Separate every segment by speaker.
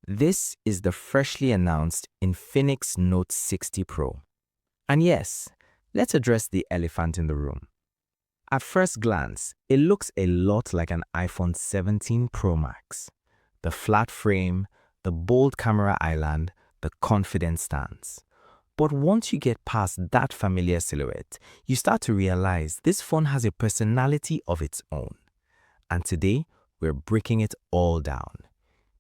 Speaker 1: This is the freshly announced Infinix Note 60 Pro. And yes, let's address the elephant in the room. At first glance, it looks a lot like an iPhone 17 Pro Max. The flat frame, the bold camera island, the confident stance. But once you get past that familiar silhouette, you start to realize this phone has a personality of its own. And today, we're breaking it all down.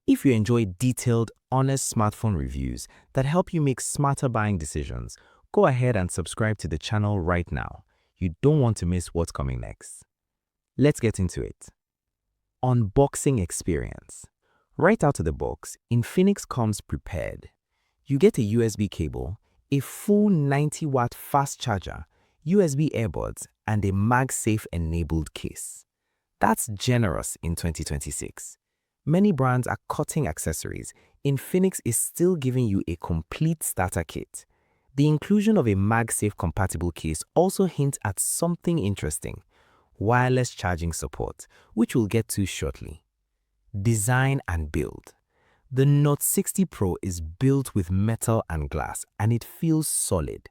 Speaker 1: If you enjoy detailed, honest smartphone reviews that help you make smarter buying decisions, go ahead and subscribe to the channel right now. You don't want to miss what's coming next. Let's get into it. Unboxing experience. Right out of the box, Infinix comes prepared. You get a USB cable, a full 90-watt fast charger, USB earbuds, and a MagSafe-enabled case. That's generous in 2026. Many brands are cutting accessories. Infinix is still giving you a complete starter kit. The inclusion of a MagSafe-compatible case also hints at something interesting: wireless charging support, which we'll get to shortly. Design and build. The Note 60 Pro is built with metal and glass, and it feels solid,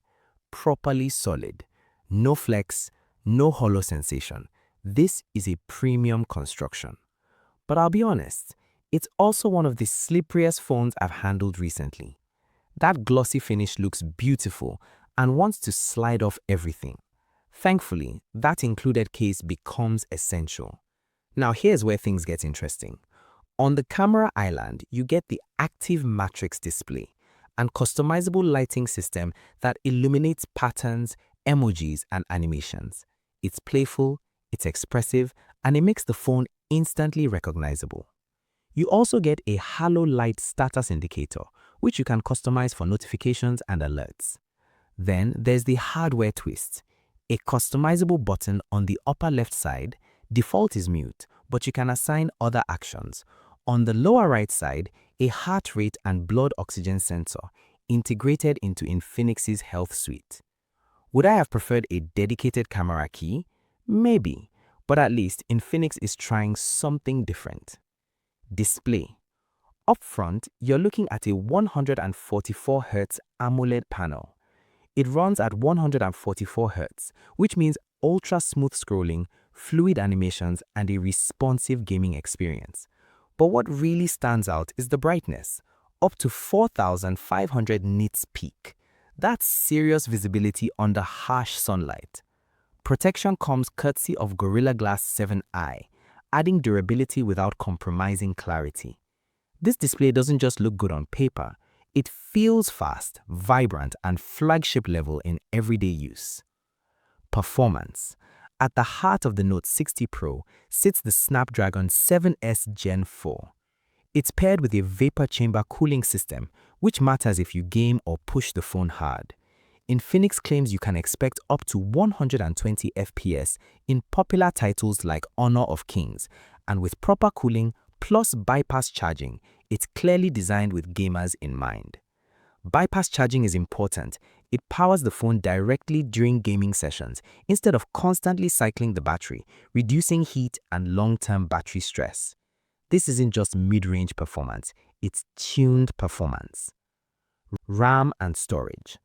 Speaker 1: properly solid. No flex, no hollow sensation. This is a premium construction. But I'll be honest, it's also one of the slipperiest phones I've handled recently. That glossy finish looks beautiful and wants to slide off everything. Thankfully, that included case becomes essential. Now here's where things get interesting. On the camera island, you get the active matrix display and customizable lighting system that illuminates patterns, emojis, and animations. It's playful, it's expressive, and it makes the phone instantly recognizable. You also get a halo light status indicator, which you can customize for notifications and alerts. Then there's the hardware twist. A customizable button on the upper left side. Default is mute, but you can assign other actions. On the lower right side, a heart rate and blood oxygen sensor integrated into Infinix's Health Suite. Would I have preferred a dedicated camera key? Maybe, but at least Infinix is trying something different. Display. Up front, you're looking at a 144Hz AMOLED panel. It runs at 144Hz, which means ultra-smooth scrolling, fluid animations, and a responsive gaming experience. But what really stands out is the brightness, up to 4,500 nits peak. That's serious visibility under harsh sunlight. Protection comes courtesy of Gorilla Glass 7i, adding durability without compromising clarity. This display doesn't just look good on paper, it feels fast, vibrant, and flagship level in everyday use. Performance. At the heart of the Note 60 Pro sits the Snapdragon 7S Gen 4. It's paired with a vapor chamber cooling system, which matters if you game or push the phone hard. Infinix claims you can expect up to 120 FPS in popular titles like Honor of Kings, and with proper cooling plus bypass charging, it's clearly designed with gamers in mind. Bypass charging is important. It powers the phone directly during gaming sessions instead of constantly cycling the battery, reducing heat and long-term battery stress. This isn't just mid-range performance, it's tuned performance. RAM and storage.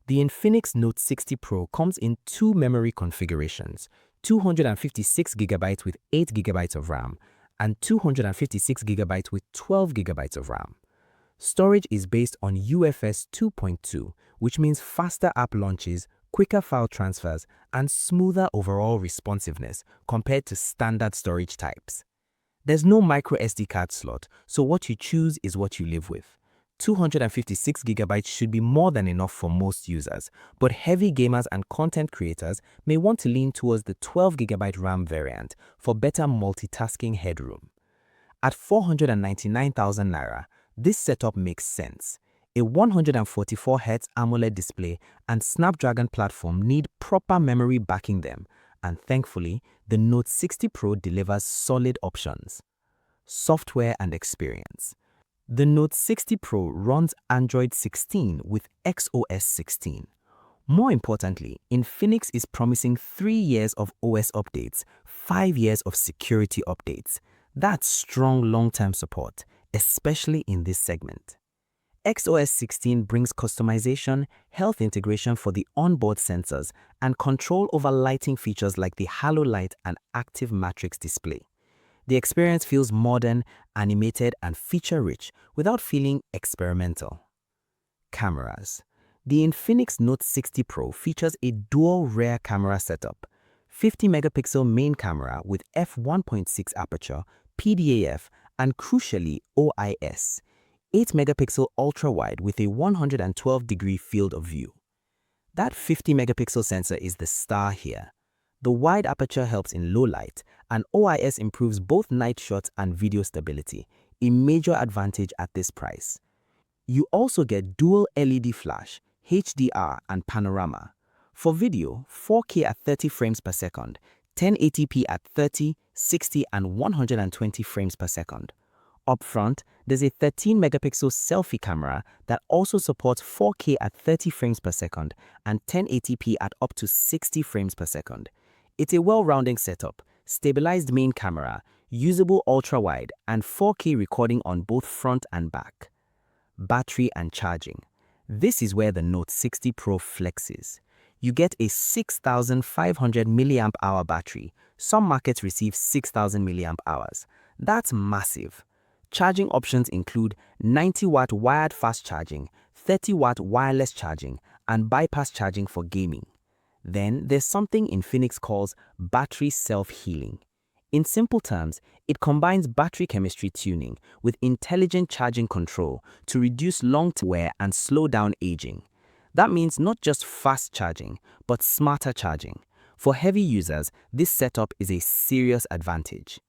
Speaker 1: The Infinix Note 60 Pro comes in two memory configurations, 256GB with 8GB of RAM and 256GB with 12GB of RAM. Storage is based on UFS 2.2, which means faster app launches, quicker file transfers, and smoother overall responsiveness compared to standard storage types. There's no micro SD card slot, so what you choose is what you live with. 256GB should be more than enough for most users, but heavy gamers and content creators may want to lean towards the 12GB RAM variant for better multitasking headroom. At 499,000 Naira, this setup makes sense. A 144Hz AMOLED display and Snapdragon platform need proper memory backing them, and thankfully, the Note 60 Pro delivers solid options. Software and experience. The Note 60 Pro runs Android 16 with XOS 16. More importantly, Infinix is promising 3 years of OS updates, 5 years of security updates. That's strong long-term support, especially in this segment. XOS 16 brings customization, health integration for the onboard sensors, and control over lighting features like the halo light and active matrix display. The experience feels modern, animated, and feature-rich without feeling experimental. Cameras. The Infinix Note 60 Pro features a dual rear camera setup, 50-megapixel main camera with f1.6 aperture, PDAF, and crucially OIS, 8-megapixel ultra-wide with a 112-degree field of view. That 50-megapixel sensor is the star here. The wide aperture helps in low light, and OIS improves both night shots and video stability, a major advantage at this price. You also get dual LED flash, HDR, and panorama. For video, 4K at 30 frames per second, 1080p at 30, 60, and 120 frames per second. Up front, there's a 13-megapixel selfie camera that also supports 4K at 30 frames per second and 1080p at up to 60 frames per second. It's a well-rounding setup, stabilized main camera, usable ultra-wide, and 4K recording on both front and back. Battery and charging. This is where the Note 60 Pro flexes. You get a 6,500 mAh battery. Some markets receive 6,000 mAh. That's massive. Charging options include 90-watt wired fast charging, 30-watt wireless charging, and bypass charging for gaming. Then there's something Infinix calls battery self-healing. In simple terms, it combines battery chemistry tuning with intelligent charging control to reduce long-term wear and slow down aging. That means not just fast charging, but smarter charging. For heavy users, this setup is a serious advantage.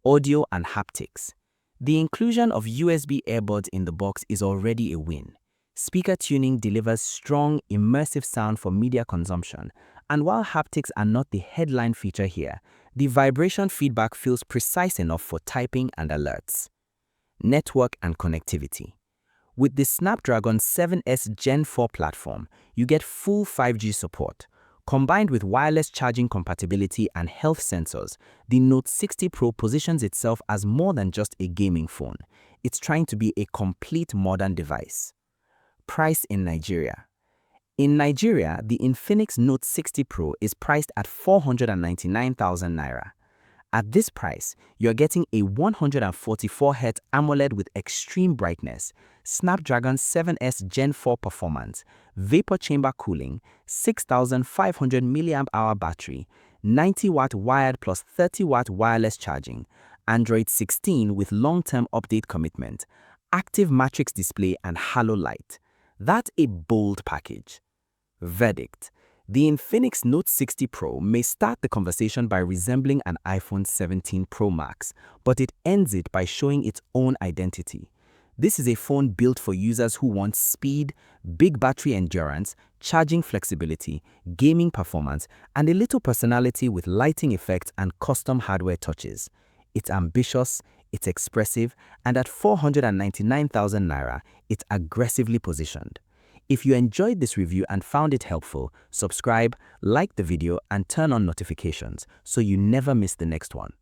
Speaker 1: Audio and haptics. The inclusion of USB earbuds in the box is already a win. Speaker tuning delivers strong, immersive sound for media consumption, and while haptics are not the headline feature here, the vibration feedback feels precise enough for typing and alerts. Network and connectivity. With the Snapdragon 7S Gen 4 platform, you get full 5G support. Combined with wireless charging compatibility and health sensors, the Note 60 Pro positions itself as more than just a gaming phone. It's trying to be a complete modern device. Price in Nigeria. In Nigeria, the Infinix Note 60 Pro is priced at 499,000 naira. At this price, you're getting a 144Hz AMOLED with extreme brightness, Snapdragon 7S Gen 4 performance, vapor chamber cooling, 6,500 mAh battery, 90-watt wired plus 30-watt wireless charging, Android 16 with long-term update commitment, active matrix display, and halo light. That's a bold package. Verdict. The Infinix Note 60 Pro may start the conversation by resembling an iPhone 17 Pro Max, but it ends it by showing its own identity. This is a phone built for users who want speed, big battery endurance, charging flexibility, gaming performance, and a little personality with lighting effects and custom hardware touches. It's ambitious, it's expressive, and at 499,000 naira, it's aggressively positioned. If you enjoyed this review and found it helpful, subscribe, like the video, and turn on notifications so you never miss the next one.